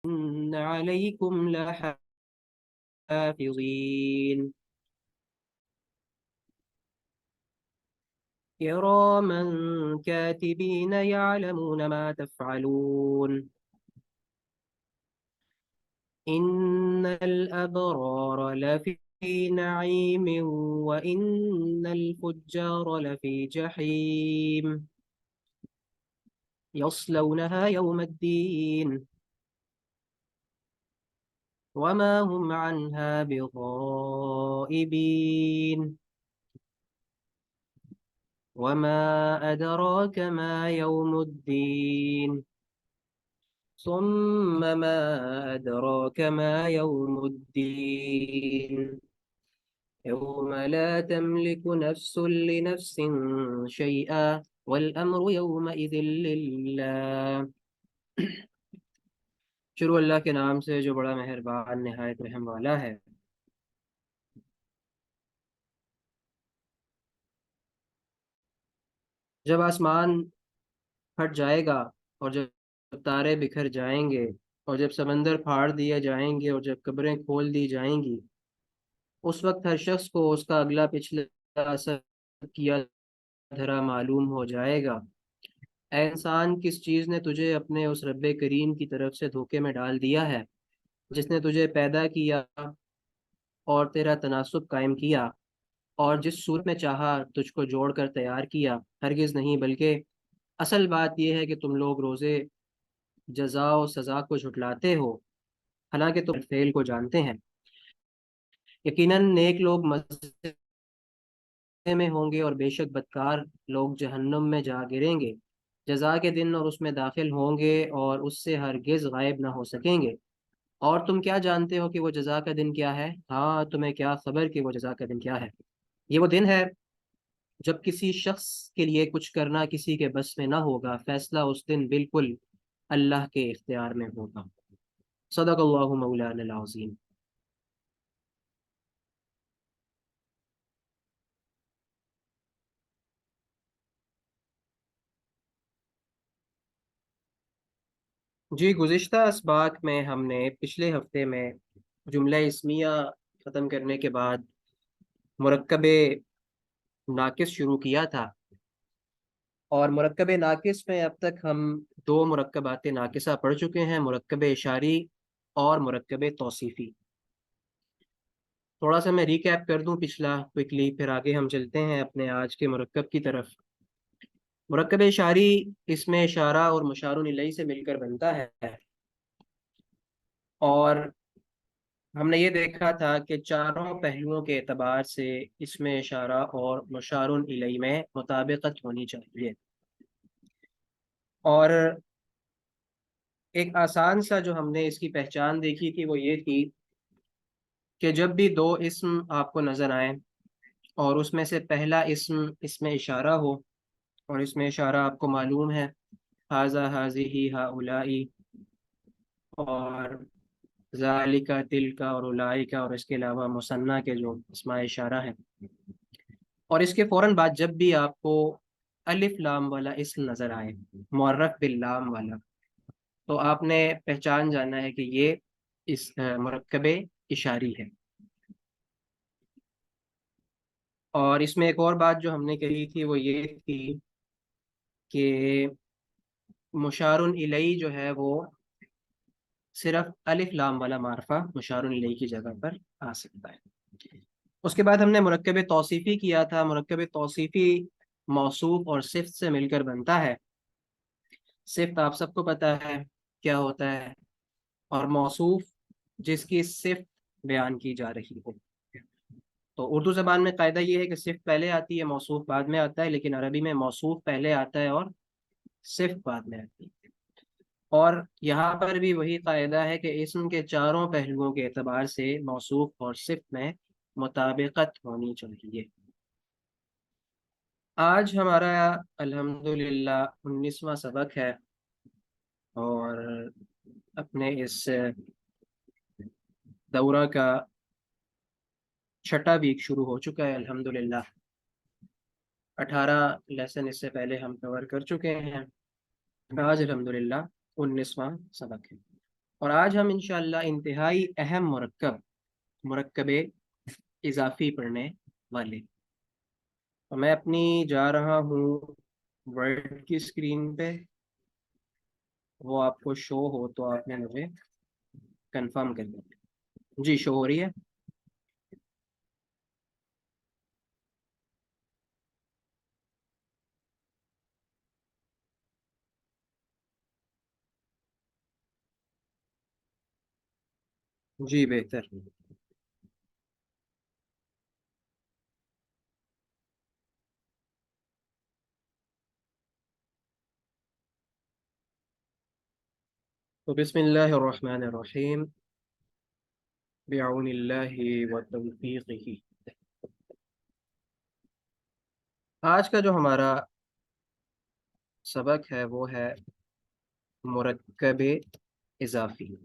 إن عليكم لحافظين كراما كاتبين يعلمون ما تفعلون إن الأبرار لفي نعيم وإن الفجار لفي جحيم يصلونها يوم الدين وما هم عنها بغائبين وما أدراك ما يوم الدين ثم ما أدراك ما يوم الدين يوم لا تملك نفس لنفس شيئا والأمر يومئذ لله. شروع اللہ کے نام سے جو بڑا مہربان نہایت رحم والا ہے۔ جب آسمان پھٹ جائے گا اور جب تارے بکھر جائیں گے اور جب سمندر پھاڑ دیے جائیں گے اور جب قبریں کھول دی جائیں گی، اس وقت ہر شخص کو اس کا اگلا پچھلا اثر کیا دھرا معلوم ہو جائے گا۔ اے انسان، کس چیز نے تجھے اپنے اس رب کریم کی طرف سے دھوکے میں ڈال دیا ہے جس نے تجھے پیدا کیا اور تیرا تناسب قائم کیا اور جس صورت میں چاہا تجھ کو جوڑ کر تیار کیا؟ ہرگز نہیں، بلکہ اصل بات یہ ہے کہ تم لوگ روزے جزا و سزا کو جھٹلاتے ہو، حالانکہ تم فعل کو جانتے ہیں۔ یقیناً نیک لوگ مزے میں ہوں گے اور بے شک بدکار لوگ جہنم میں جا گریں گے۔ جزا کے دن اور اس میں داخل ہوں گے اور اس سے ہرگز غائب نہ ہو سکیں گے۔ اور تم کیا جانتے ہو کہ وہ جزا کا دن کیا ہے؟ ہاں، تمہیں کیا خبر کہ وہ جزا کا دن کیا ہے؟ یہ وہ دن ہے جب کسی شخص کے لیے کچھ کرنا کسی کے بس میں نہ ہوگا، فیصلہ اس دن بالکل اللہ کے اختیار میں ہوگا۔ صدق اللہ مولانا العظیم۔ جی، گزشتہ اسباق میں ہم نے پچھلے ہفتے میں جملہ اسمیہ ختم کرنے کے بعد مرکب ناقص شروع کیا تھا، اور مرکب ناقص میں اب تک ہم دو مرکبات ناقصہ پڑھ چکے ہیں، مرکب اشاری اور مرکب توصیفی۔ تھوڑا سا میں ریکیپ کر دوں پچھلا کوئکلی، پھر آگے ہم چلتے ہیں اپنے آج کے مرکب کی طرف۔ مرکب اشاری اس میں اشارہ اور مشار الیہ سے مل کر بنتا ہے، اور ہم نے یہ دیکھا تھا کہ چاروں پہلوؤں کے اعتبار سے اس میں اشارہ اور مشار الیہ میں مطابقت ہونی چاہیے۔ اور ایک آسان سا جو ہم نے اس کی پہچان دیکھی تھی وہ یہ تھی کہ جب بھی دو اسم آپ کو نظر آئیں اور اس میں سے پہلا اسم اس میں اشارہ ہو، اور اس میں اشارہ آپ کو معلوم ہے ھذا ھذہ ھؤلاء اور ذالک تلک اور اولئک، اور اس کے علاوہ مثنیٰ کے جو اسماء اشارہ ہیں، اور اس کے فوراً بعد جب بھی آپ کو الف لام والا اسم نظر آئے، معرف باللام والا، تو آپ نے پہچان جانا ہے کہ یہ اس مرکب اشاری ہے۔ اور اس میں ایک اور بات جو ہم نے کہی تھی وہ یہ تھی کہ مشار الیہ جو ہے وہ صرف الف لام والا معرفہ مشار الیہ کی جگہ پر آ سکتا ہے۔ اس کے بعد ہم نے مرکب توصیفی کیا تھا۔ مرکب توصیفی موصوف اور صفت سے مل کر بنتا ہے۔ صفت آپ سب کو پتہ ہے کیا ہوتا ہے، اور موصوف جس کی صفت بیان کی جا رہی ہو۔ تو اردو زبان میں قاعدہ یہ ہے کہ صفت پہلے آتی ہے، موصوف بعد میں آتا ہے، لیکن عربی میں موصوف پہلے آتا ہے اور صفت بعد میں آتی ہے۔ اور یہاں پر بھی وہی قاعدہ ہے کہ اسم کے چاروں پہلوؤں کے اعتبار سے موصوف اور صفت میں مطابقت ہونی چاہیے۔ آج ہمارا الحمدللہ 19واں سبق ہے، اور اپنے اس دورہ کا چھٹا ویک شروع ہو چکا ہے الحمدللہ۔ 18 لیسن اس سے پہلے ہم کور کر چکے ہیں، آج الحمدللہ 19واں سبق ہے۔ اور آج ہم انشاءاللہ انتہائی اہم مرکب اضافی پڑھنے والے. اور میں اپنی جا رہا ہوں ورڈ کی اسکرین پہ، وہ آپ کو شو ہو تو آپ نے مجھے کنفرم کر دیا. جی شو ہو رہی ہے. جی بہتر. تو بسم اللہ الرحمن الرحیم، بعون اللہ و توفیقہ. آج کا جو ہمارا سبق ہے وہ ہے مرکب اضافی.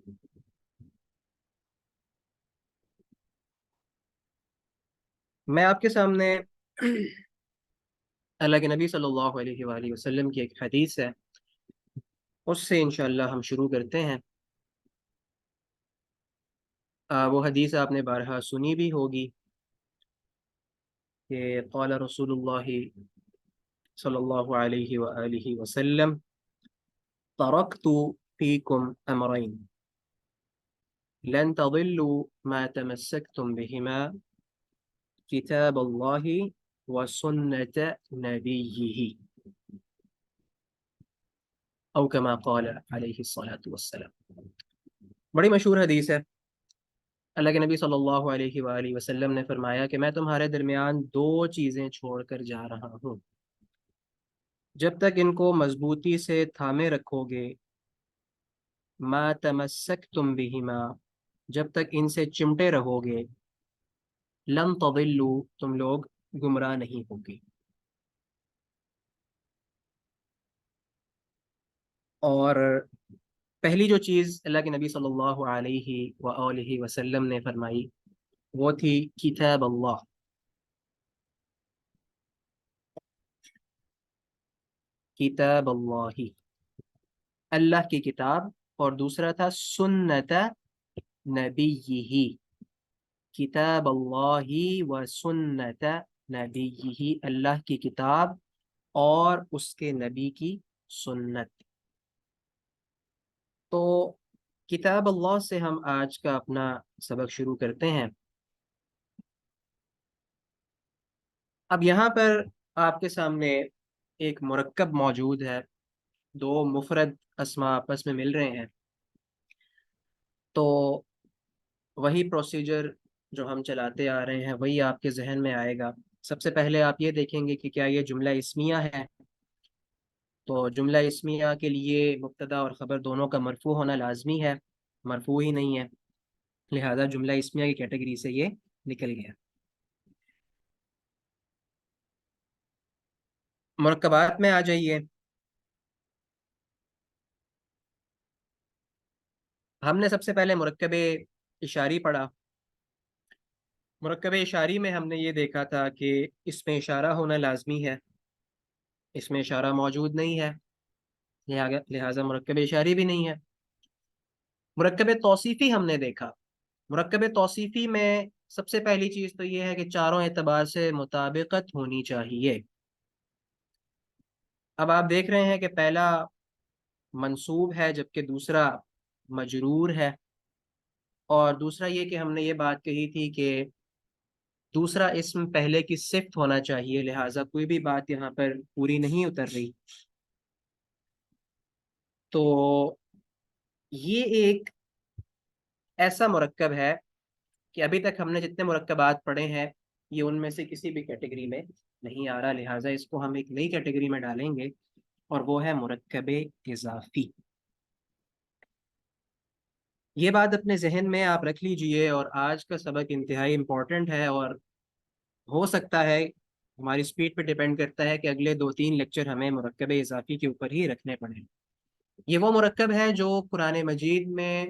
میں آپ کے سامنے اللہ کے نبی صلی اللہ علیہ وآلہ وسلم کی ایک حدیث ہے، اس سے انشاءاللہ ہم شروع کرتے ہیں. وہ حدیث آپ نے بارہا سنی بھی ہوگی کہ قال رسول اللہ صلی اللہ علیہ وآلہ وسلم ترکت فیکم امرین لن تضلوا ما تمسکتم بهما کتاب اللہ وسنت نبیہ او کما قال علیہ الصلاۃ والسلام. بڑی مشہور حدیث ہے. اللہ کے نبی صلی اللہ علیہ وآلہ وسلم نے فرمایا کہ میں تمہارے درمیان دو چیزیں چھوڑ کر جا رہا ہوں، جب تک ان کو مضبوطی سے تھامے رکھو گے، ما تمسکتم بہما، جب تک ان سے چمٹے رہو گے، لن تضلوا، تم لوگ گمراہ نہیں ہوگے. اور پہلی جو چیز اللہ کے نبی صلی اللہ علیہ وآلہ وسلم نے فرمائی وہ تھی کتاب اللہ. کتاب اللہ، اللہ کی کتاب. اور دوسرا تھا سنت نبیہ، کتاب اللہ و سنت نبیہ، اللہ کی کتاب اور اس کے نبی کی سنت. تو کتاب اللہ سے ہم آج کا اپنا سبق شروع کرتے ہیں. اب یہاں پر آپ کے سامنے ایک مرکب موجود ہے، دو مفرد اسما آپس میں مل رہے ہیں. تو وہی پروسیجر جو ہم چلاتے آ رہے ہیں وہی آپ کے ذہن میں آئے گا. سب سے پہلے آپ یہ دیکھیں گے کہ کیا یہ جملہ اسمیہ ہے. تو جملہ اسمیہ کے لیے مبتدا اور خبر دونوں کا مرفوع ہونا لازمی ہے، مرفوع ہی نہیں ہے، لہذا جملہ اسمیہ کی کیٹیگری سے یہ نکل گیا. مرکبات میں آ جائیے. ہم نے سب سے پہلے مرکب اشاری پڑھا. مرکب اشاری میں ہم نے یہ دیکھا تھا کہ اس میں اشارہ ہونا لازمی ہے، اس میں اشارہ موجود نہیں ہے، لہذا مرکب اشاری بھی نہیں ہے. مرکب توصیفی ہم نے دیکھا. مرکب توصیفی میں سب سے پہلی چیز تو یہ ہے کہ چاروں اعتبار سے مطابقت ہونی چاہیے. اب آپ دیکھ رہے ہیں کہ پہلا منصوب ہے جبکہ دوسرا مجرور ہے. اور دوسرا یہ کہ ہم نے یہ بات کہی تھی کہ دوسرا اسم پہلے کی صفت ہونا چاہیے، لہٰذا کوئی بھی بات یہاں پر پوری نہیں اتر رہی. تو یہ ایک ایسا مرکب ہے کہ ابھی تک ہم نے جتنے مرکبات پڑھے ہیں یہ ان میں سے کسی بھی کیٹیگری میں نہیں آ رہا، لہٰذا اس کو ہم ایک نئی کیٹیگری میں ڈالیں گے اور وہ ہے مرکب اضافی. یہ بات اپنے ذہن میں آپ رکھ لیجئے. اور آج کا سبق انتہائی امپورٹنٹ ہے، اور ہو سکتا ہے ہماری اسپیڈ پہ ڈیپینڈ کرتا ہے کہ اگلے 2-3 لیکچر ہمیں مرکب اضافی کے اوپر ہی رکھنے پڑیں. یہ وہ مرکب ہے جو قرآن مجید میں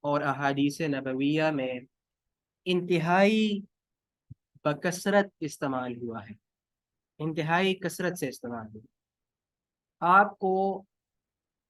اور احادیث نبویہ میں انتہائی بکثرت استعمال ہوا ہے، انتہائی کثرت سے استعمال ہوا. آپ کو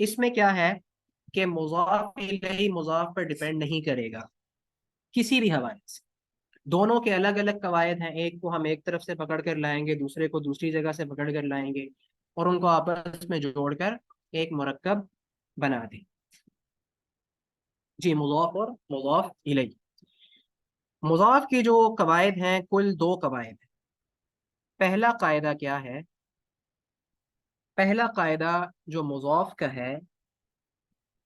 اس میں کیا ہے کہ مضاف الیہ مضاف پر ڈیپینڈ نہیں کرے گا کسی بھی حوالے سے. دونوں کے الگ الگ قواعد ہیں، ایک کو ہم ایک طرف سے پکڑ کر لائیں گے، دوسرے کو دوسری جگہ سے پکڑ کر لائیں گے، اور ان کو آپس میں جوڑ کر ایک مرکب بنا دیں. جی، مضاف اور مضاف الیہ. مضاف کی جو قواعد ہیں کل دو قواعد ہیں. پہلا قاعدہ کیا ہے؟ پہلا قاعدہ جو مضاف کا ہے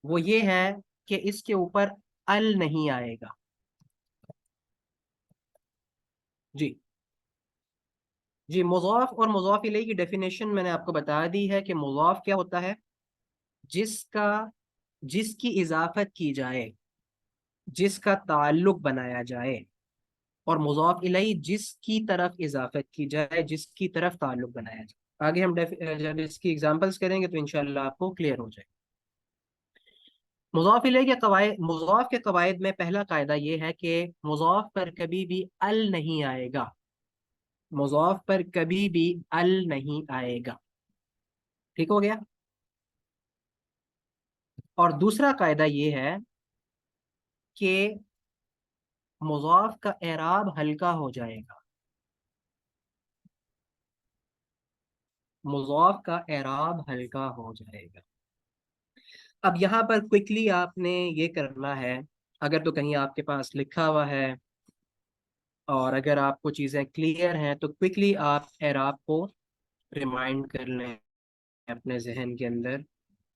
وہ یہ ہے کہ اس کے اوپر ال نہیں آئے گا. جی جی، مضاف اور مضاف الیہ کی ڈیفینیشن میں نے آپ کو بتا دی ہے کہ مضاف کیا ہوتا ہے؟ جس کا جس کی اضافت کی جائے، جس کا تعلق بنایا جائے. اور مضاف الیہ جس کی طرف اضافت کی جائے، جس کی طرف تعلق بنایا جائے. آگے ہم جب اس کی ایگزامپلس کریں گے تو انشاءاللہ آپ کو کلیئر ہو جائے. مضاف الیہ کے قواعد، مضاف کے قواعد میں پہلا قاعدہ یہ ہے کہ مضاف پر کبھی بھی ال نہیں آئے گا. مضاف پر کبھی بھی ال نہیں آئے گا. ٹھیک ہو گیا؟ اور دوسرا قاعدہ یہ ہے کہ مضاف کا اعراب ہلکا ہو جائے گا. مضاف کا اعراب ہلکا ہو جائے گا. اب یہاں پر کوئکلی آپ نے یہ کرنا ہے، اگر تو کہیں آپ کے پاس لکھا ہوا ہے اور اگر آپ کو چیزیں کلیئر ہیں تو کوئکلی آپ اعراب کو ریمائنڈ کر لیں، اپنے ذہن کے اندر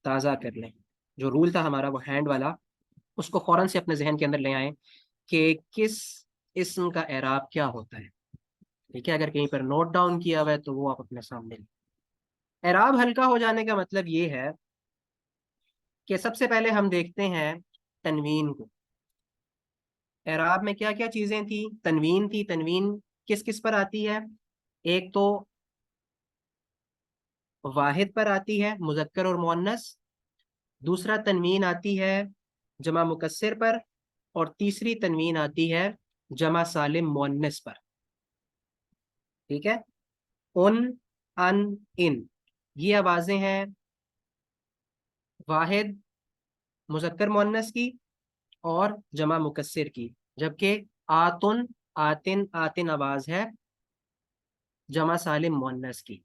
تازہ کر لیں. جو رول تھا ہمارا وہ ہینڈ والا، اس کو فوراً سے اپنے ذہن کے اندر لے آئیں کہ کس اسم کا اعراب کیا ہوتا ہے. ٹھیک ہے؟ اگر کہیں پر نوٹ ڈاؤن کیا ہوا ہے تو وہ آپ اپنے سامنے لیں. اعراب ہلکا ہو جانے کا مطلب یہ ہے کہ سب سے پہلے ہم دیکھتے ہیں تنوین کو. اعراب میں کیا کیا چیزیں تھیں؟ تنوین تھی. تنوین کس کس پر آتی ہے؟ ایک تو واحد پر آتی ہے، مذکر اور مؤنث. دوسرا تنوین آتی ہے جمع مکسر پر. اور تیسری تنوین آتی ہے جمع سالم مؤنث پر. ٹھیک ہے؟ ان، ان، ان، یہ آوازیں ہیں واحد مذکر مؤنث کی اور جمع مکسر کی. جبکہ آتن، آتن، آتن آواز ہے جمع سالم مؤنث کی.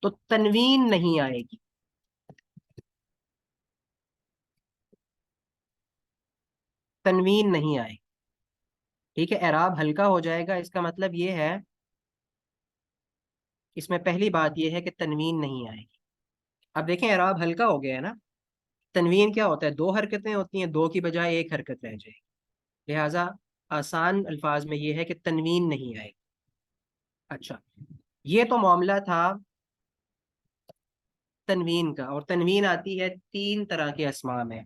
تو تنوین نہیں آئے گی. تنوین نہیں آئے گی. ٹھیک ہے؟ اعراب ہلکا ہو جائے گا، اس کا مطلب یہ ہے، اس میں پہلی بات یہ ہے کہ تنوین نہیں آئے گی. اب دیکھیں اعراب ہلکا ہو گیا ہے نا. تنوین کیا ہوتا ہے؟ دو حرکتیں ہوتی ہیں، دو کی بجائے ایک حرکت رہ جائے گی. لہٰذا آسان الفاظ میں یہ ہے کہ تنوین نہیں آئے گی. اچھا، یہ تو معاملہ تھا تنوین کا. اور تنوین آتی ہے تین طرح کے اسماء میں: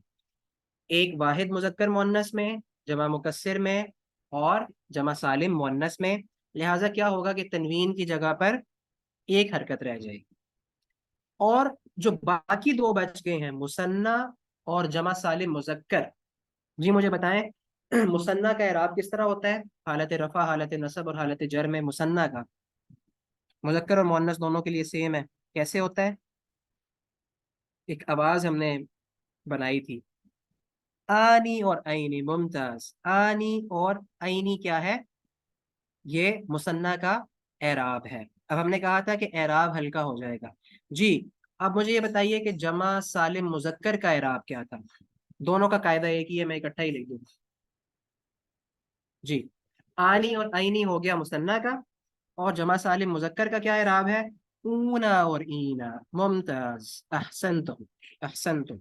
ایک واحد مذکر مؤنث میں، جمع مکسر میں، اور جمع سالم مؤنث میں. لہٰذا کیا ہوگا کہ تنوین کی جگہ پر ایک حرکت رہ جائے گی. اور جو باقی دو بچ گئے ہیں، مثنیٰ اور جمع سالم مذکر، جی مجھے بتائیں مثنیٰ کا اعراب کس طرح ہوتا ہے؟ حالت رفع، حالت نصب اور حالت جر میں مثنیٰ کا، مذکر اور مؤنث دونوں کے لیے سیم ہے. کیسے ہوتا ہے؟ ایک آواز ہم نے بنائی تھی، آنی اور عینی. ممتاز. آنی اور عینی کیا ہے؟ یہ مثنیٰ کا اعراب ہے. اب ہم نے کہا تھا کہ اعراب ہلکا ہو جائے گا. جی، اب مجھے یہ بتائیے کہ جمع سالم مذکر کا اعراب کیا تھا؟ دونوں کا قاعدہ ایک ہی ہے، میں اکٹھا ہی لکھ دوں. جی، آنی اور عینی ہو گیا مثنیٰ کا، اور جمع سالم مذکر کا کیا اعراب ہے؟ اونا اور اینا. ممتاز، احسنتم، احسنتم.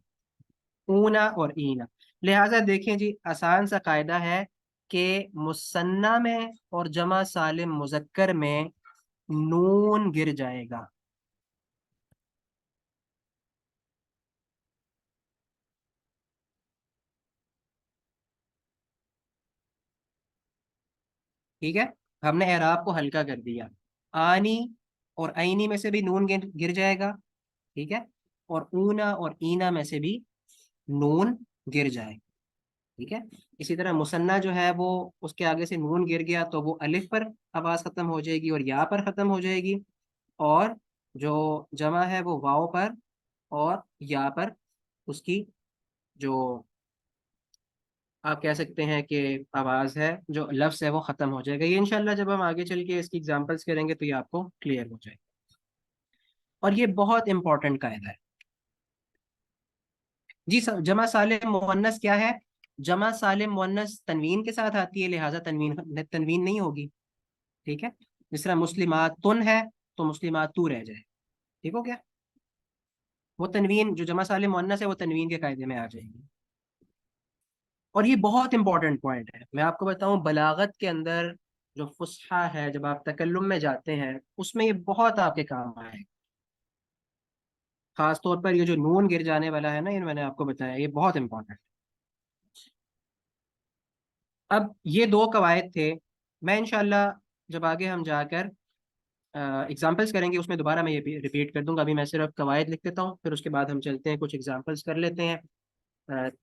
اونا اور اینا. لہذا دیکھیں جی، آسان سا قاعدہ ہے کہ مثنیٰ میں اور جمع سالم مذکر میں نون گر جائے گا. ٹھیک ہے؟ ہم نے اعراب کو ہلکا کر دیا. آنی اور عینی میں سے بھی نون گر جائے گا. ٹھیک ہے؟ اور اونا اور اینا میں سے بھی نون گر جائے گا. ٹھیک ہے؟ اسی طرح مثنیٰ جو ہے وہ، اس کے آگے سے نون گر گیا تو وہ الف پر آواز ختم ہو جائے گی اور یا پر ختم ہو جائے گی. اور جو جمع ہے وہ واو پر اور یا پر اس کی جو آپ کہہ سکتے ہیں کہ آواز ہے، جو لفظ ہے، وہ ختم ہو جائے گا۔ یہ انشاءاللہ جب ہم آگے چل کے اس کی ایگزامپلس کریں گے تو یہ آپ کو کلیئر ہو جائے گا، اور یہ بہت امپورٹنٹ قاعدہ ہے۔ جی سر، جمع سالم مؤنث کیا ہے؟ جمع سالم مؤنث تنوین کے ساتھ آتی ہے، لہٰذا تنوین نہیں ہوگی، ٹھیک ہے؟ جس طرح مسلمات تن ہے تو مسلمات تو رہ جائے، ٹھیک ہو گیا؟ وہ تنوین جو جمع سالم مؤنث ہے وہ تنوین کے قاعدے میں آ جائے گی۔ اور یہ بہت امپورٹنٹ پوائنٹ ہے، میں آپ کو بتاؤں بلاغت کے اندر جو فصحا ہے، جب آپ تکلم میں جاتے ہیں اس میں یہ بہت آپ کے کام آئے، خاص طور پر یہ جو نون گر جانے والا ہے نا، یہ میں نے آپ کو بتایا، یہ بہت امپورٹنٹ۔ اب یہ دو قواعد تھے، میں انشاءاللہ جب آگے ہم جا کر ایگزامپلس کریں گے اس میں دوبارہ میں یہ ریپیٹ کر دوں گا، ابھی میں صرف قواعد لکھ دیتا ہوں، پھر اس کے بعد ہم چلتے ہیں کچھ ایگزامپلس کر لیتے ہیں،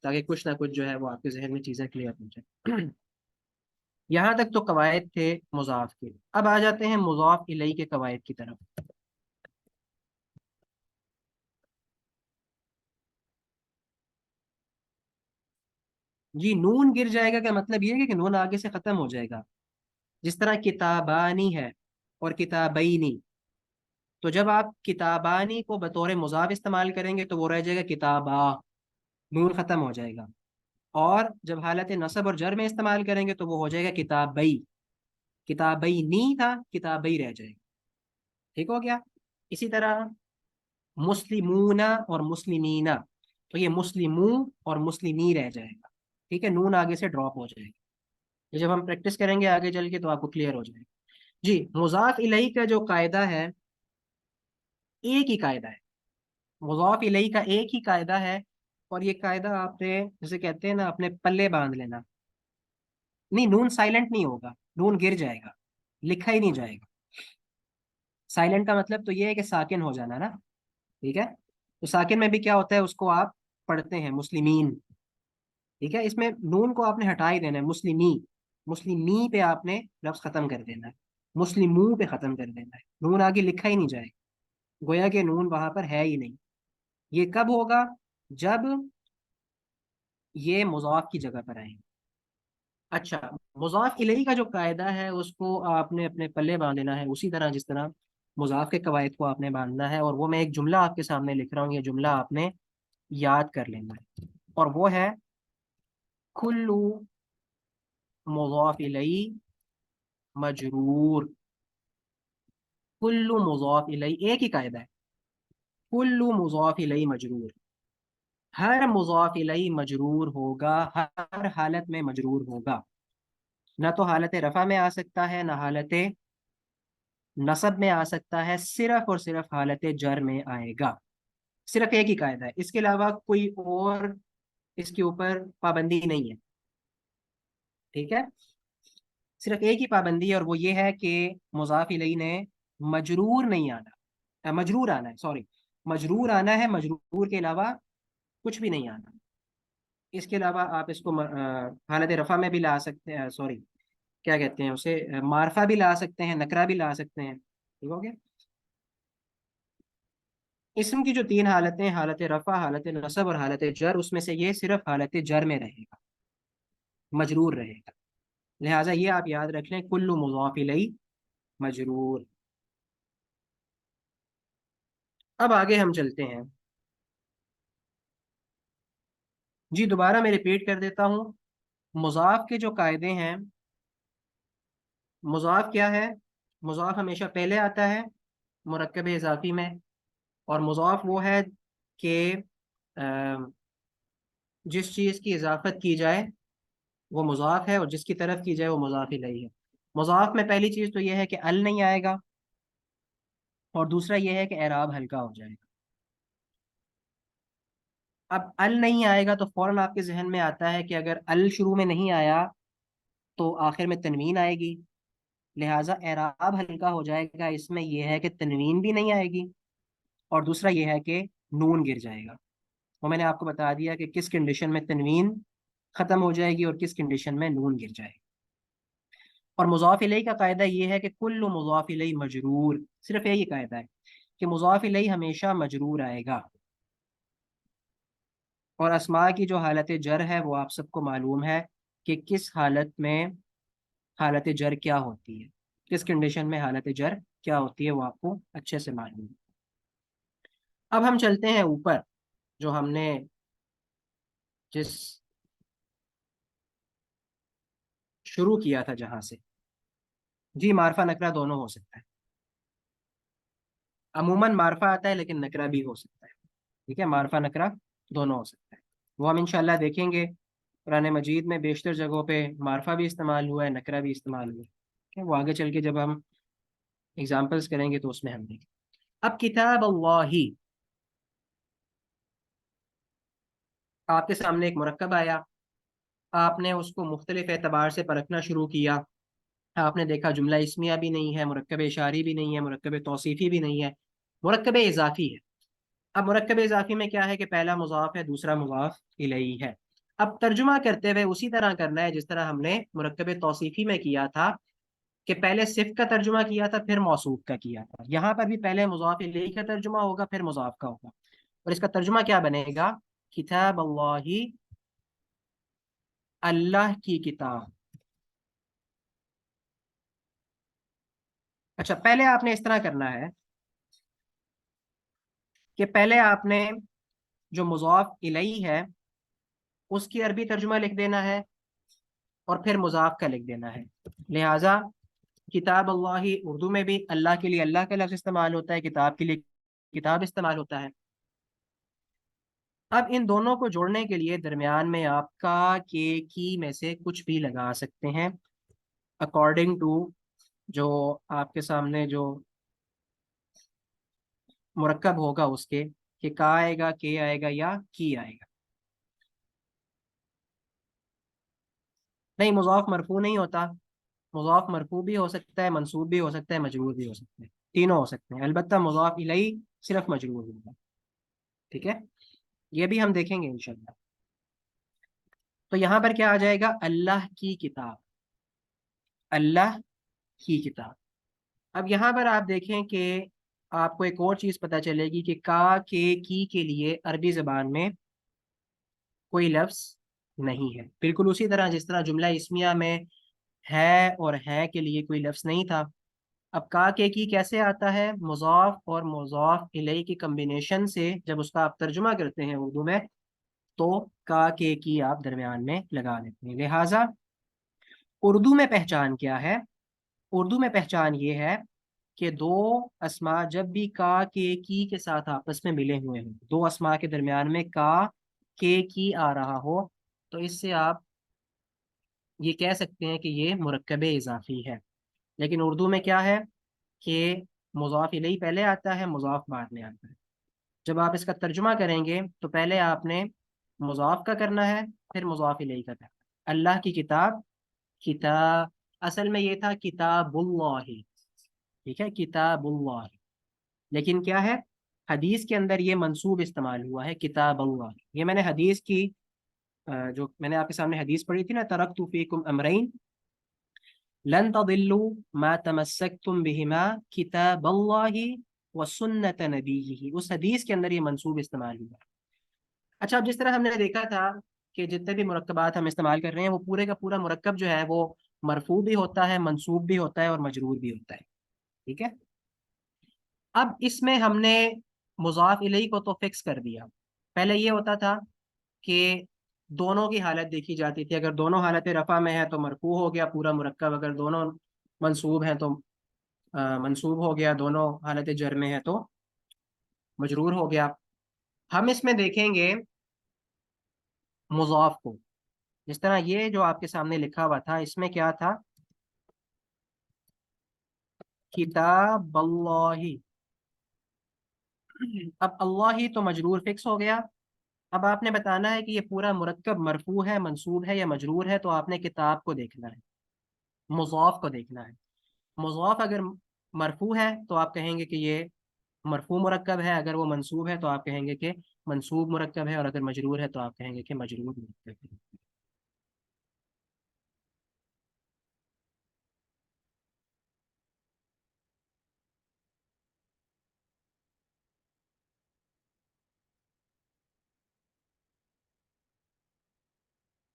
تاکہ کچھ نہ کچھ جو ہے وہ آپ کے ذہن میں چیزیں کلیئر ہو جائیں۔ یہاں تک تو قواعد تھے مضاف کے، اب آ جاتے ہیں مضاف الیہ کے قواعد کی طرف۔ جی نون گر جائے گا کا مطلب یہ ہے کہ نون آگے سے ختم ہو جائے گا، جس طرح کتابانی ہے اور کتابینی، تو جب آپ کتابانی کو بطور مضاف استعمال کریں گے تو وہ رہ جائے گا کتابا، نون ختم ہو جائے گا، اور جب حالت نصب اور جر میں استعمال کریں گے تو وہ ہو جائے گا کتابئی، کتابئی نی تھا کتابئی رہ جائے گا، ٹھیک ہو گیا؟ اسی طرح مسلمون اور مسلمین، تو یہ مسلموں اور مسلمی رہ جائے گا، ٹھیک ہے؟ نون آگے سے ڈراپ ہو جائے گا، یہ جب ہم پریکٹس کریں گے آگے چل کے تو آپ کو کلیئر ہو جائے گا۔ جی مضاف الیہ کا جو قاعدہ ہے ایک ہی قاعدہ ہے، مضاف الیہ کا ایک ہی قاعدہ ہے، اور یہ قاعدہ آپ نے جسے کہتے ہیں نا اپنے پلے باندھ لینا، نہیں نون سائلنٹ نہیں ہوگا، نون گر جائے گا، لکھا ہی نہیں جائے گا۔ سائلنٹ کا مطلب تو یہ ہے کہ ساکن ہو جانا نا، ٹھیک ہے؟ تو ساکن میں بھی کیا ہوتا ہے، اس کو آپ پڑھتے ہیں مسلمین، ٹھیک ہے؟ اس میں نون کو آپ نے ہٹا ہی دینا ہے، مسلمی، مسلمی پہ آپ نے لفظ ختم کر دینا ہے، مسلموں پہ ختم کر دینا ہے، نون آگے لکھا ہی نہیں جائے گا، گویا کہ نون وہاں پر ہے ہی نہیں۔ یہ کب ہوگا؟ جب یہ مضاف کی جگہ پر آئیں گے۔ اچھا، مضاف الیہ کا جو قاعدہ ہے اس کو آپ نے اپنے پلے باندھنا ہے، اسی طرح جس طرح مضاف کے قواعد کو آپ نے باندھنا ہے، اور وہ میں ایک جملہ آپ کے سامنے لکھ رہا ہوں، یہ جملہ آپ نے یاد کر لینا ہے، اور وہ ہے کل مضاف الیہ مجرور، کل مضاف الیہ ایک ہی قاعدہ ہے، کل مضاف الیہ مجرور، ہر مضاف الیہ مجرور ہوگا، ہر حالت میں مجرور ہوگا، نہ تو حالت رفع میں آ سکتا ہے، نہ حالت نصب میں آ سکتا ہے، صرف اور صرف حالت جر میں آئے گا، صرف ایک ہی قاعدہ ہے، اس کے علاوہ کوئی اور اس کے اوپر پابندی نہیں ہے، ٹھیک ہے؟ صرف ایک ہی پابندی ہے، اور وہ یہ ہے کہ مضاف الیہ نے مجرور نہیں آنا، مجرور آنا ہے، سوری، مجرور آنا ہے، مجرور کے علاوہ کچھ بھی نہیں آنا، اس کے علاوہ آپ اس کو حالت رفع میں بھی لا سکتے ہیں، سوری کیا کہتے ہیں اسے، معرفہ بھی لا سکتے ہیں، نکرہ بھی لا سکتے ہیں، ٹھیک ہو گیا؟ اسم کی جو تین حالتیں، حالت رفع، حالت نصب اور حالت جر، اس میں سے یہ صرف حالت جر میں رہے گا، مجرور رہے گا، لہٰذا یہ آپ یاد رکھ لیں کل مضاف الیہ مجرور۔ اب آگے ہم چلتے ہیں، جی دوبارہ میں ریپیٹ کر دیتا ہوں، مضاف کے جو قاعدے ہیں، مضاف کیا ہے؟ مضاف ہمیشہ پہلے آتا ہے مرکب اضافی میں، اور مضاف وہ ہے کہ جس چیز کی اضافت کی جائے وہ مضاف ہے، اور جس کی طرف کی جائے وہ مضاف الیہ ہے۔ مضاف میں پہلی چیز تو یہ ہے کہ ال نہیں آئے گا، اور دوسرا یہ ہے کہ اعراب ہلکا ہو جائے گا۔ اب ال نہیں آئے گا تو فوراً آپ کے ذہن میں آتا ہے کہ اگر ال شروع میں نہیں آیا تو آخر میں تنوین آئے گی، لہٰذا اعراب ہلکا ہو جائے گا، اس میں یہ ہے کہ تنوین بھی نہیں آئے گی، اور دوسرا یہ ہے کہ نون گر جائے گا، اور میں نے آپ کو بتا دیا کہ کس کنڈیشن میں تنوین ختم ہو جائے گی اور کس کنڈیشن میں نون گر جائے گی۔ اور مضاف الیہ کا قاعدہ یہ ہے کہ کل مضاف الیہ مجرور، صرف یہی قاعدہ ہے کہ مضاف الیہ ہمیشہ مجرور آئے گا، اور اسماء کی جو حالت جر ہے وہ آپ سب کو معلوم ہے کہ کس حالت میں حالت جر کیا ہوتی ہے، کس کنڈیشن میں حالت جر کیا ہوتی ہے، وہ آپ کو اچھے سے معلوم ہے۔ اب ہم چلتے ہیں اوپر، جو ہم نے جس شروع کیا تھا جہاں سے، جی معرفہ نکرہ دونوں ہو سکتا ہے، عموماً معرفہ آتا ہے لیکن نکرہ بھی ہو سکتا ہے، ٹھیک ہے، معرفہ نکرہ دونوں ہو سکتا ہے، وہ ہم انشاءاللہ دیکھیں گے۔ قرآن مجید میں بیشتر جگہوں پہ معرفہ بھی استعمال ہوا ہے، نکرہ بھی استعمال ہوا ہے، ٹھیک ہے، وہ آگے چل کے جب ہم اگزامپلس کریں گے تو اس میں ہم دیکھیں۔ اب کتاب اللہ، آپ کے سامنے ایک مرکب آیا، آپ نے اس کو مختلف اعتبار سے پرکھنا شروع کیا، آپ نے دیکھا جملہ اسمیہ بھی نہیں ہے، مرکب اشاری بھی نہیں ہے، مرکب توصیفی بھی نہیں ہے، مرکب اضافی ہے۔ اب مرکب اضافی میں کیا ہے کہ پہلا مضاف ہے، دوسرا مضاف الیہ ہے۔ اب ترجمہ کرتے ہوئے اسی طرح کرنا ہے جس طرح ہم نے مرکب توصیفی میں کیا تھا، کہ پہلے صفت کا ترجمہ کیا تھا پھر موصوف کا کیا تھا، یہاں پر بھی پہلے مضاف الیہ کا ترجمہ ہوگا پھر مضاف کا ہوگا، اور اس کا ترجمہ کیا بنے گا؟ کتاب اللہ، اللہ کی کتاب۔ اچھا، پہلے آپ نے اس طرح کرنا ہے کہ پہلے آپ نے جو مضاف الیہ ہے اس کی عربی ترجمہ لکھ دینا ہے اور پھر مضاف کا لکھ دینا ہے، لہذا کتاب اللہ اردو میں بھی اللہ کے لیے اللہ کا لفظ استعمال ہوتا ہے، کتاب کے لیے کتاب استعمال ہوتا ہے۔ اب ان دونوں کو جوڑنے کے لیے درمیان میں آپ کا کے کی میں سے کچھ بھی لگا سکتے ہیں، اکارڈنگ ٹو جو آپ کے سامنے جو مرکب ہوگا اس کے، کہ کا آئے گا، کے آئے گا یا کی آئے گا۔ نہیں، مضاف مرفوع نہیں ہوتا، مضاف مرفوع بھی ہو سکتا ہے، منصوب بھی ہو سکتا ہے، مجرور بھی ہو سکتا ہے، تینوں ہو سکتے ہیں، البتہ مضاف الیہ صرف مجرور ہوگا، ٹھیک ہے، یہ بھی ہم دیکھیں گے انشاءاللہ۔ تو یہاں پر کیا آ جائے گا؟ اللہ کی کتاب، اللہ کی کتاب۔ اب یہاں پر آپ دیکھیں کہ آپ کو ایک اور چیز پتہ چلے گی کہ کا کے لیے عربی زبان میں کوئی لفظ نہیں ہے، بالکل اسی طرح جس طرح جملہ اسمیہ میں ہے اور ہے کے لیے کوئی لفظ نہیں تھا۔ اب کا کے کی کیسے آتا ہے؟ مضاف اور مضاف الیہ کی کمبینیشن سے جب اس کا آپ ترجمہ کرتے ہیں اردو میں تو کا کے کی آپ درمیان میں لگا دیتے ہیں، لہٰذا اردو میں پہچان کیا ہے؟ اردو میں پہچان یہ ہے کہ دو اسما جب بھی کا کے ساتھ آپس میں ملے ہوئے ہیں، دو اسما کے درمیان میں کا کے کی آ رہا ہو، تو اس سے آپ یہ کہہ سکتے ہیں کہ یہ مرکب اضافی ہے۔ لیکن اردو میں کیا ہے کہ مضاف الیہ پہلے آتا ہے، مضاف بعد میں آتا ہے، جب آپ اس کا ترجمہ کریں گے تو پہلے آپ نے مضاف کا کرنا ہے پھر مضاف الیہ کا کرنا ہے۔ اللہ کی کتاب، کتاب اصل میں یہ تھا کتاب اللہ، ٹھیک ہے، کتاب اللہ، لیکن کیا ہے حدیث کے اندر یہ منصوب استعمال ہوا ہے کتاب اللہ۔ یہ میں نے حدیث کی جو میں نے آپ کے سامنے حدیث پڑھی تھی نا، ترکت فیکم امرین لن تضلوا ما تمسکتم بہما کتاب اللہ وسنت نبیہ، اس حدیث کے اندر یہ منصوب استعمال ہوا۔ اچھا، اب جس طرح ہم نے دیکھا تھا کہ جتنے بھی مرکبات ہم استعمال کر رہے ہیں وہ پورے کا پورا مرکب جو ہے وہ مرفوع بھی ہوتا ہے، منصوب بھی ہوتا ہے اور مجرور بھی ہوتا ہے، ٹھیک ہے۔ اب اس میں ہم نے مضاف الیہ کو تو فکس کر دیا، پہلے یہ ہوتا تھا کہ دونوں کی حالت دیکھی جاتی تھی، اگر دونوں حالت رفع میں ہے تو مرفوع ہو گیا پورا مرکب، اگر دونوں منصوب ہیں تو منصوب ہو گیا، دونوں حالت جر میں ہے تو مجرور ہو گیا۔ ہم اس میں دیکھیں گے مضاف کو، جس طرح یہ جو آپ کے سامنے لکھا ہوا تھا اس میں کیا تھا؟ کتاب اللہ، اب اللہ ہی تو مجرور فکس ہو گیا، اب آپ نے بتانا ہے کہ یہ پورا مرکب مرفوع ہے، منصوب ہے یا مجرور ہے، تو آپ نے کتاب کو دیکھنا ہے، مضاف کو دیکھنا ہے۔ مضاف اگر مرفوع ہے تو آپ کہیں گے کہ یہ مرفوع مرکب ہے، اگر وہ منصوب ہے تو آپ کہیں گے کہ منصوب مرکب ہے، اور اگر مجرور ہے تو آپ کہیں گے کہ مجرور مرکب ہے۔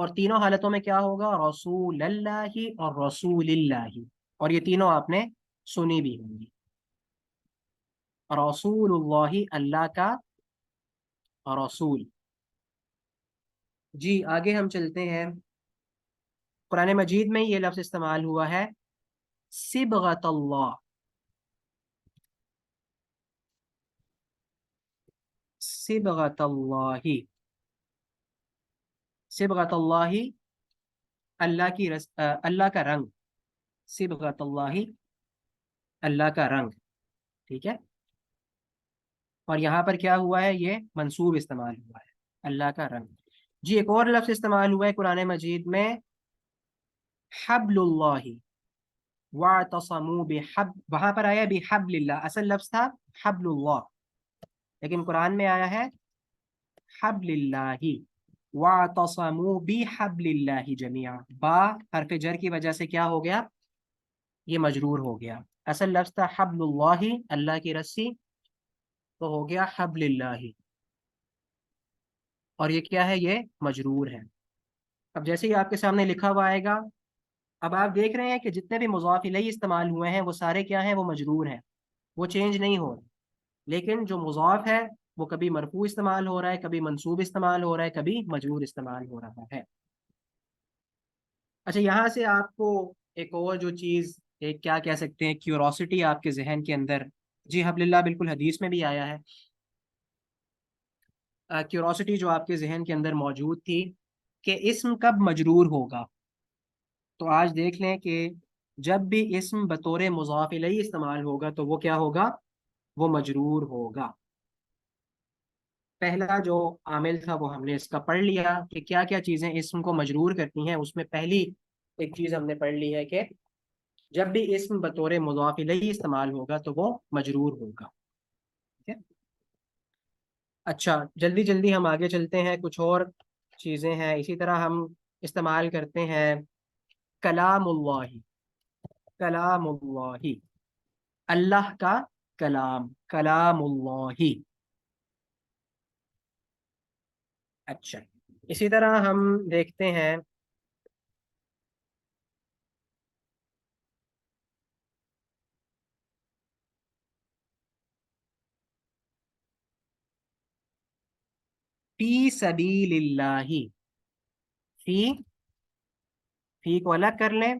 اور تینوں حالتوں میں کیا ہوگا؟ رسول اللہ اور رسول اللہ، اور یہ تینوں آپ نے سنی بھی ہوں گی۔ رسول اللہ، اللہ کا رسول۔ جی آگے ہم چلتے ہیں، قرآن مجید میں یہ لفظ استعمال ہوا ہے صبغۃ اللہ، صبغۃ اللہ، صبغۃ اللہ، اللہ کا رنگ، صبغۃ اللہ، اللہ کا رنگ، ٹھیک ہے۔ اور یہاں پر کیا ہوا ہے؟ یہ منصوب استعمال ہوا ہے، اللہ کا رنگ۔ جی ایک اور لفظ استعمال ہوا ہے قرآن مجید میں، حبل اللہ، واعتصموا بحب، وہاں پر آیا بحبل اللہ، اصل لفظ تھا حبل اللہ، لیکن قرآن میں آیا ہے حبل اللہ، واعتصموا بحبل اللہ جميعا، با حرف جر کی وجہ سے کیا ہو گیا؟ یہ مجرور ہو گیا۔ اصل لفظ تھا حبل اللہ، اللہ کی رسی، تو ہو گیا حبل اللہ، اور یہ کیا ہے؟ یہ مجرور ہے۔ اب جیسے ہی آپ کے سامنے لکھا ہوا آئے گا، اب آپ دیکھ رہے ہیں کہ جتنے بھی مضاف الیہ استعمال ہوئے ہیں وہ سارے کیا ہیں؟ وہ مجرور ہیں، وہ چینج نہیں ہو رہے، لیکن جو مضاف ہے وہ کبھی مرفوع استعمال ہو رہا ہے، کبھی منصوب استعمال ہو رہا ہے، کبھی مجرور استعمال ہو رہا ہے۔ اچھا یہاں سے آپ کو ایک اور جو چیز، ایک کیا کہہ سکتے ہیں، کیوروسٹی آپ کے ذہن کے اندر، جی حبل اللہ بالکل حدیث میں بھی آیا ہے، کیوروسٹی جو آپ کے ذہن کے اندر موجود تھی کہ اسم کب مجرور ہوگا، تو آج دیکھ لیں کہ جب بھی اسم بطور مضاف الیہ استعمال ہوگا تو وہ کیا ہوگا؟ وہ مجرور ہوگا۔ پہلا جو عامل تھا وہ ہم نے اس کا پڑھ لیا کہ کیا کیا چیزیں اسم کو مجرور کرتی ہیں، اس میں پہلی ایک چیز ہم نے پڑھ لی ہے کہ جب بھی اسم بطور مضاف الیہ استعمال ہوگا تو وہ مجرور ہوگا، ٹھیک ہے۔ اچھا جلدی جلدی ہم آگے چلتے ہیں، کچھ اور چیزیں ہیں اسی طرح ہم استعمال کرتے ہیں، کلام اللہ، کلام اللہ، اللہ کا کلام، کلام اللہ۔ اچھا اسی طرح ہم دیکھتے ہیں فی سبیل اللہ، فی کو الگ کر لیں،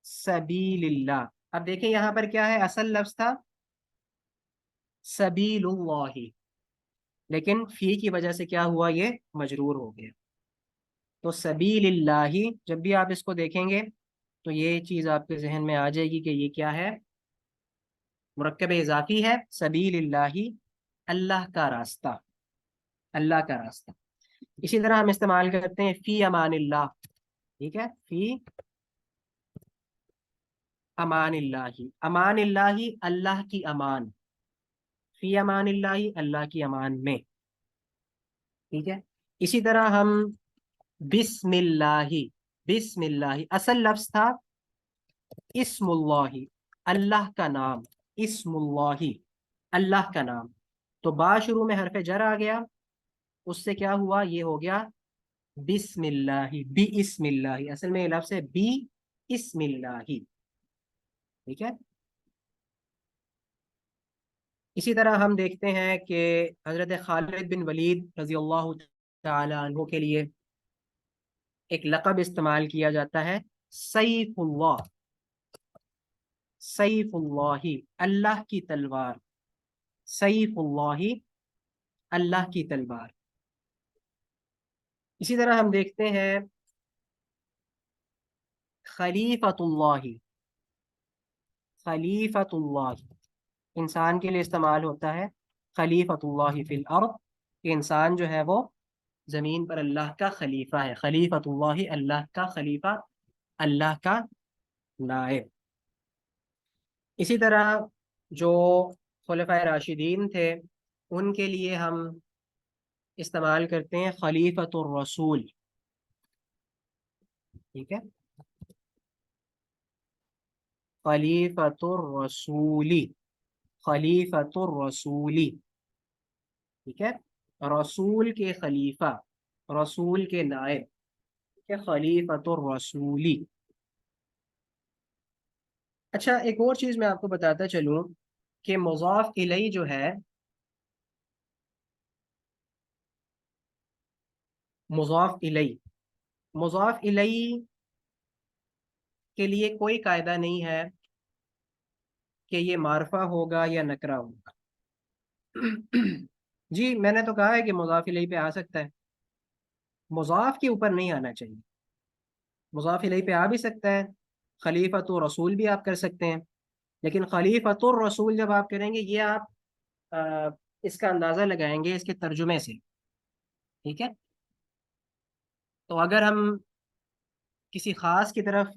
سبیل اللہ۔ اب دیکھیں یہاں پر کیا ہے؟ اصل لفظ تھا سبیل اللہ، لیکن فی کی وجہ سے کیا ہوا؟ یہ مجرور ہو گیا۔ تو سبیل اللہ جب بھی آپ اس کو دیکھیں گے تو یہ چیز آپ کے ذہن میں آ جائے گی کہ یہ کیا ہے؟ مرکب اضافی ہے، سبیل اللہ، اللہ کا راستہ، اللہ کا راستہ۔ اسی طرح ہم استعمال کرتے ہیں فی امان اللہ، ٹھیک ہے، فی امان اللہ، امان اللہ، اللہ کی امان، فی امان اللہ، اللہ کی امان میں، ٹھیک ہے۔ اسی طرح ہم بسم اللہ، بسم اللہ اصل لفظ تھا اسم اللہ، اللہ کا نام، اسم اللہ، اللہ کا نام، تو با شروع میں حرف جر آ گیا، اس سے کیا ہوا؟ یہ ہو گیا بسم اللہ، بی اسم اللہ، اصل میں یہ لفظ ہے بی اسم اللہ، ٹھیک ہے۔ اسی طرح ہم دیکھتے ہیں کہ حضرت خالد بن ولید رضی اللہ تعالی عنہ کے لیے ایک لقب استعمال کیا جاتا ہے سیف اللہ، سیف اللہ، اللہ کی تلوار، سیف اللہ، اللہ کی تلوار۔ اسی طرح ہم دیکھتے ہیں خلیفۃ اللہ، خلیفۃ اللہ انسان کے لیے استعمال ہوتا ہے، خلیفۃ اللہ فی الارض، کہ انسان جو ہے وہ زمین پر اللہ کا خلیفہ ہے، خلیفۃ اللہ، اللہ کا خلیفہ، اللہ کا نائب۔ اسی طرح جو خلفائے راشدین تھے ان کے لیے ہم استعمال کرتے ہیں خلیفۃ الرسول، ٹھیک ہے، خلیفۃ الرسولی، خلیفۃ الرسولی، ٹھیک ہے، رسول کے خلیفہ، رسول کے نائب کہ خلیفۃ الرسولی. اچھا ایک اور چیز میں آپ کو بتاتا چلوں کہ مضاف الیہ جو ہے، مضاف الیہ، مضاف الیہ کے لیے کوئی قاعدہ نہیں ہے کہ یہ معرفہ ہوگا یا نکرہ ہوگا. جی میں نے تو کہا ہے کہ مضاف الیہ پہ آ سکتا ہے، مضاف کے اوپر نہیں آنا چاہیے. مضاف الیہ پہ آ بھی سکتا ہے، خلیفۃ رسول بھی آپ کر سکتے ہیں، لیکن خلیفۃ الرسول جب آپ کریں گے یہ آپ آ، اس کا اندازہ لگائیں گے اس کے ترجمے سے. ٹھیک ہے، تو اگر ہم کسی خاص کی طرف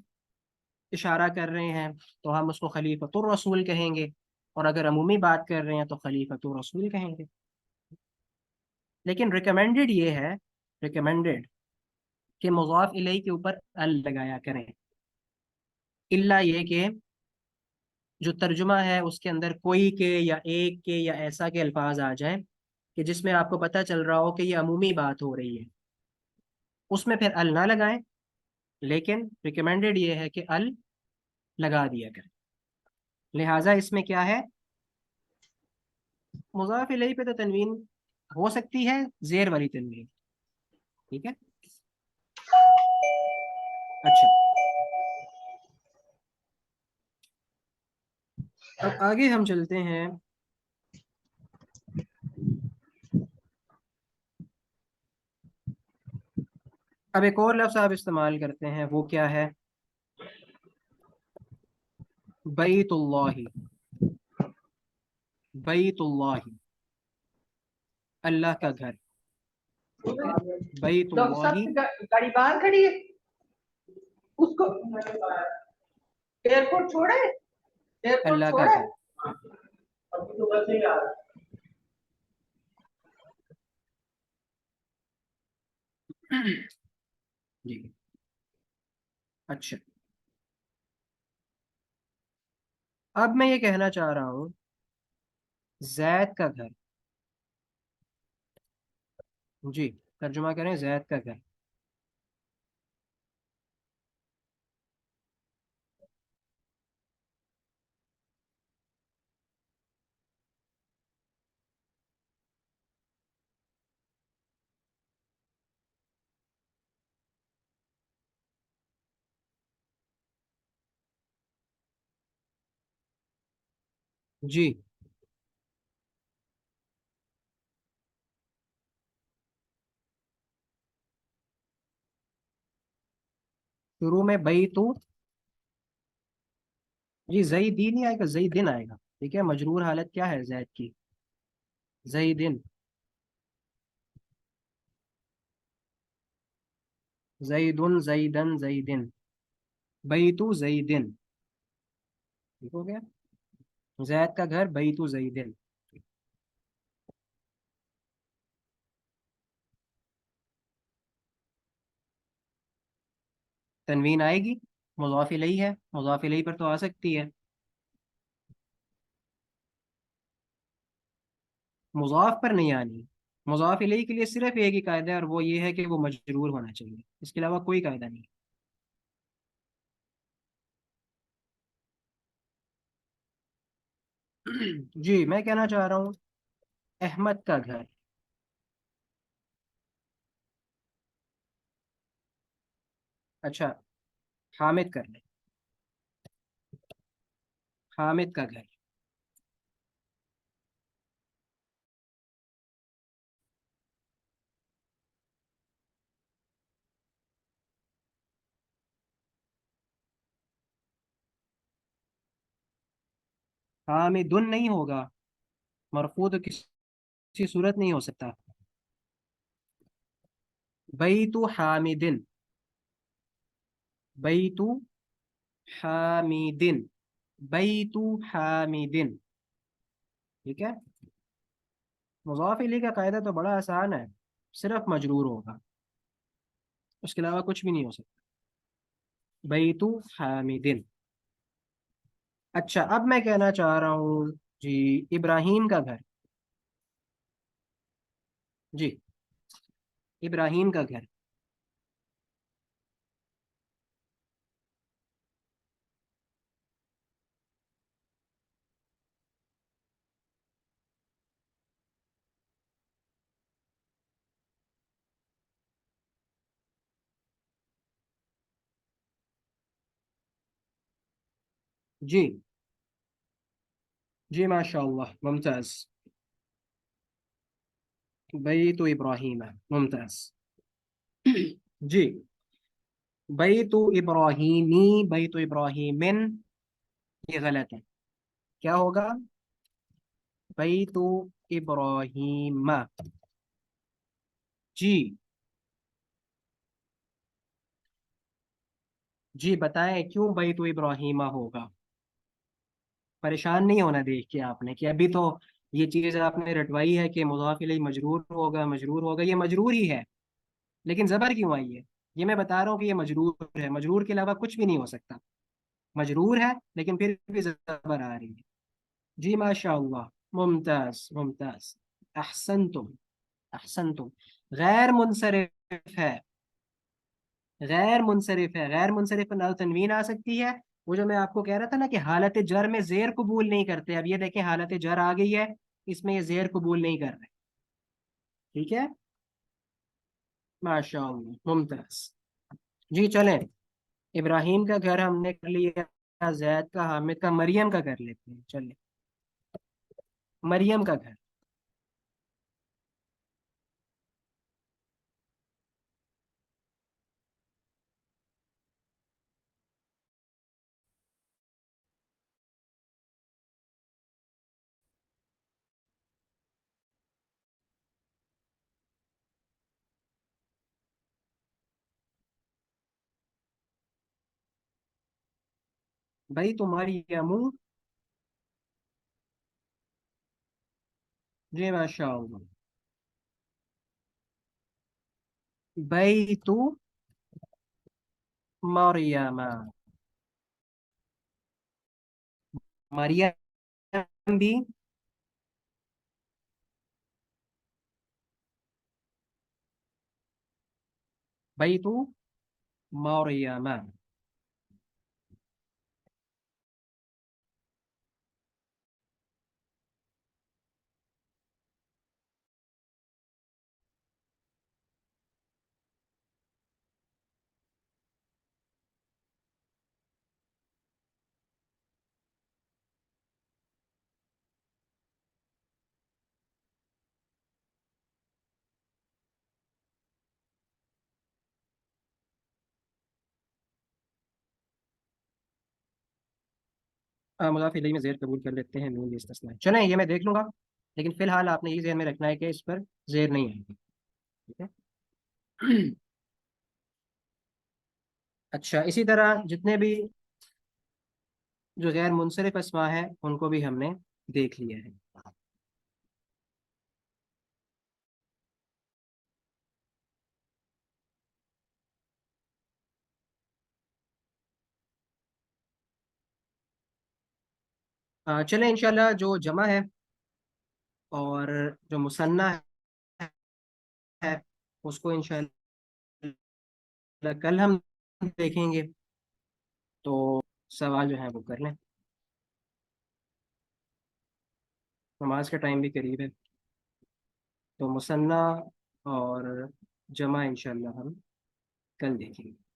اشارہ کر رہے ہیں تو ہم اس کو خلیفۃ الرسول کہیں گے، اور اگر عمومی بات کر رہے ہیں تو خلیفۃ الرسول کہیں گے. لیکن ریکمینڈڈ یہ ہے، ریکمینڈڈ کہ مضاف الیہ کے اوپر ال لگایا کریں، الا یہ کہ جو ترجمہ ہے اس کے اندر کوئی کے یا ایک کے یا ایسا کے الفاظ آ جائیں کہ جس میں آپ کو پتہ چل رہا ہو کہ یہ عمومی بات ہو رہی ہے، اس میں پھر ال نہ لگائیں. لیکن ریکمینڈڈ یہ ہے کہ ال لگا دیا کریں. لہٰذا اس میں کیا ہے، مضاف الیہ پہ تو تنوین ہو سکتی ہے، زیر والی تنوین. ٹھیک ہے. اچھا اب آگے ہم چلتے ہیں. اب ایک اور لفظ آپ استعمال کرتے ہیں، وہ کیا ہے؟ بیت اللہ. بیت اللہ، اللہ کا گھر. ٹھیک ہے، بیت ڈاکٹر اللہ. صاحب کی گاڑی باہر کھڑی ہے، اس کو ایئرپورٹ چھوڑے، ایئرپورٹ اللہ کا چھوڑے. گھر. ابھی تو بس نہیں آ رہا. جی اچھا، اب میں یہ کہنا چاہ رہا ہوں زید کا گھر. جی ترجمہ کریں زید کا گھر. جی شروع میں بیتو، جی زیدین ہی آئے گا، زیدن آئے گا. ٹھیک ہے، مجرور حالت کیا ہے زید کی؟ زیدن. زیدن زیدن زیدن، بیتو زیدن. ٹھیک ہو گیا، زید کا گھر بیتو زیدن. تنوین آئے گی، مضاف الیہ ہے، مضاف الیہ پر تو آ سکتی ہے. مضاف پر نہیں آنی. مضاف الیہ کے لیے صرف ایک ہی قاعدہ ہے، اور وہ یہ ہے کہ وہ مجرور ہونا چاہیے، اس کے علاوہ کوئی قاعدہ نہیں. جی میں کہنا چاہ رہا ہوں احمد کا گھر. اچھا حامد کر لیں، حامد کا گھر. حامدن نہیں ہوگا، مرفوع تو کسی صورت نہیں ہو سکتا. بیتو حامدن، بیتو حامدن، بیتو حامدن. ٹھیک ہے، مضاف الیہ کا قاعدہ تو بڑا آسان ہے، صرف مجرور ہوگا، اس کے علاوہ کچھ بھی نہیں ہو سکتا. بیتو حامدن. اچھا اب میں کہنا چاہ رہا ہوں جی ابراہیم کا گھر. جی ابراہیم کا گھر۔ جی جی ماشاء اللہ ممتاز۔ بیت ابراہیم ہے، ممتاز۔ جی، بیت ابراہیمی، بیت ابراہیمن، یہ غلط ہے، کیا ہوگا؟ بیت ابراہیم۔ جی جی بتائیں کیوں بیت ابراہیمہ ہوگا؟ پریشان نہیں ہونا دیکھ کے آپ نے کہ ابھی تو یہ چیز آپ نے رٹوائی ہے کہ مضاف الیہ مجرور ہوگا، مجرور ہوگا، یہ مجرور ہی ہے، لیکن زبر کیوں آئی ہے؟ یہ میں بتا رہا ہوں کہ یہ مجرور ہے، مجرور کے علاوہ کچھ بھی نہیں ہو سکتا، مجرور ہے لیکن پھر بھی زبر آ رہی ہے۔ جی ماشاء اللہ، ممتاز ممتاز، احسنتم احسنتم۔ غیر منصرف ہے، غیر منصرف ہے، غیر منصرف پر نہ تنوین آ سکتی ہے، وہ جو میں آپ کو کہہ رہا تھا نا کہ حالت جر میں زیر قبول نہیں کرتے، اب یہ دیکھیں حالت جر آ گئی ہے، اس میں یہ زیر قبول نہیں کر رہے، ٹھیک ہے؟ ماشاء اللہ ممتاز۔ جی چلیں، ابراہیم کا گھر ہم نے کر لیا، زید کا، حامد کا، مریم کا کر لیتے ہیں، چلیں مریم کا گھر۔ بھائی تمہاری امو، جی ماشاء اللہ، بیت مریم، مریم بھی، بیت مریم۔ مضاف الیہ میں زیر قبول کر لیتے ہیں، نون بھی استثناء ہے، چلیں یہ میں دیکھ لوں گا، لیکن فی الحال آپ نے یہ ذہن میں رکھنا ہے کہ اس پر زیر نہیں آئے گی، ٹھیک ہے؟ اچھا، اسی طرح جتنے بھی جو غیر منصرف اسماء ہیں ان کو بھی ہم نے دیکھ لیا ہے۔ چلیں انشاءاللہ جو جمع ہے اور جو مثنیٰ ہے اس کو انشاءاللہ کل ہم دیکھیں گے، تو سوال جو ہے وہ کر لیں، نماز کا ٹائم بھی قریب ہے، تو مثنیٰ اور جمع انشاءاللہ ہم کل دیکھیں گے۔